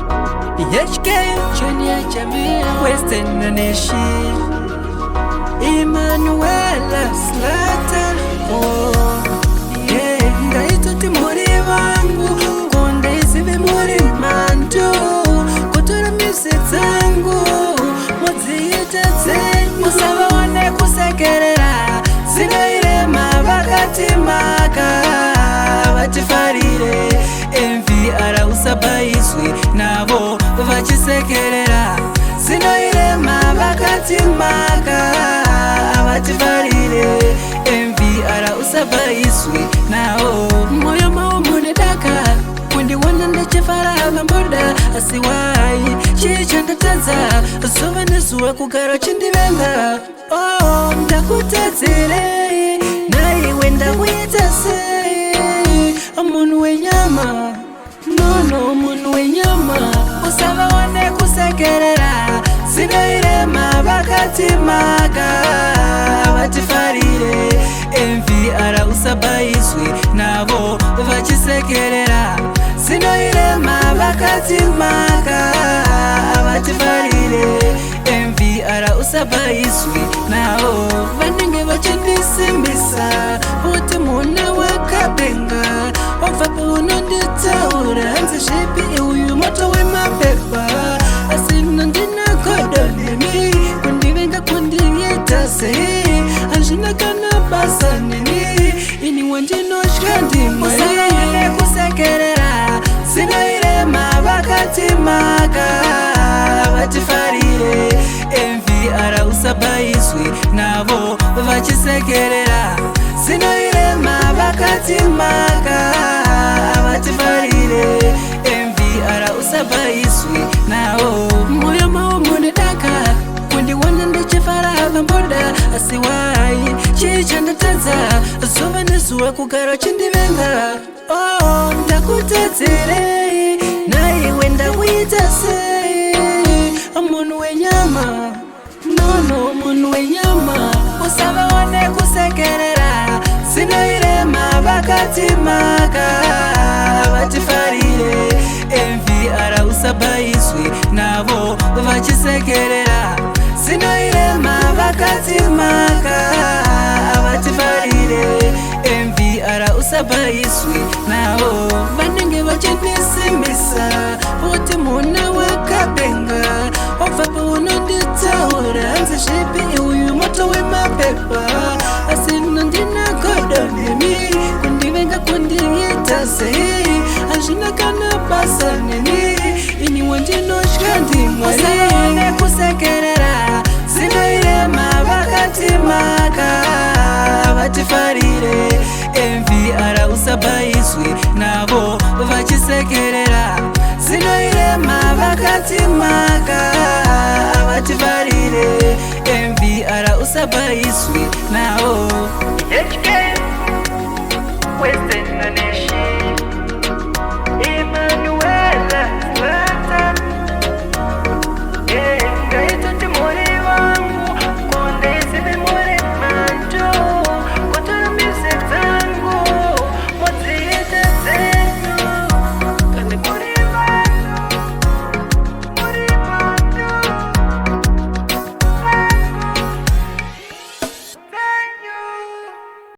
HK Junior Jamia Western Nation Emmanuel Slata yeah ngaituti muri vangu konde isive muri mantu kutora music zangu mudziite dzenyu musavaone kusekerera zinoirema vakati maka vatifarire MVR usabaizwi navo vachisekerera zinoirema vakati maka vatifarire MVR usabaizwi navo moyo mao munedaka kundiwona ndachifara vamboda asiwai chichandatadza zuva nezuva kugara chindivenga ndakutadzire naiwe ndakuita sei munhu wenyama nono munhu wenyama usavaone kusekerera zinoirema vakati maka vatifarire MVR usabaizwi navo vachisekerera zinoirema vakati maka vatifarire MVR usabaizwi navo vanenge vachindisimbisa uti muna wakabenga wabvapo unonditaura hanzi zvipi uyu moto wemapepa asina ndinakodonemi kundivenga kundiita sei hazvina kana basa neni ini wandinotya ndimwene kusekerera zinoirema vakati maka vatifarire MVR usabaizwi navo vachisekerera zinoirema vakati maka vatifarire MVR usabaizwi navo moyo mao munedaka kundiwona ndachifara vamboda asiwai chichandatadza zuva nezuva kugara chindivenga ndakutadzire naiwe ndakuita sei munhu wenyama nono munhu wenyama usavaone kusekerera zinoirema vakati maka vatifarire MVR usabaizwi navo vachisekerera zinoirema vakati maka vatifarire MVR usabaizwi navo vanenge vachindisimbisa uti muna wakabenga wabvapo unonditaura hanzi zvipi uyu moto wemapepa asina ndinakodonemi kundivenga kundiita sei hazvina kana basa neni ini wandinotya ndimwene kusekerera zinoirema vakati maka vatifarire MVR usabaizwi navo vachisekerera zinoirema vakati maka vatifarire MVR usabaizwi navo HK Western Nation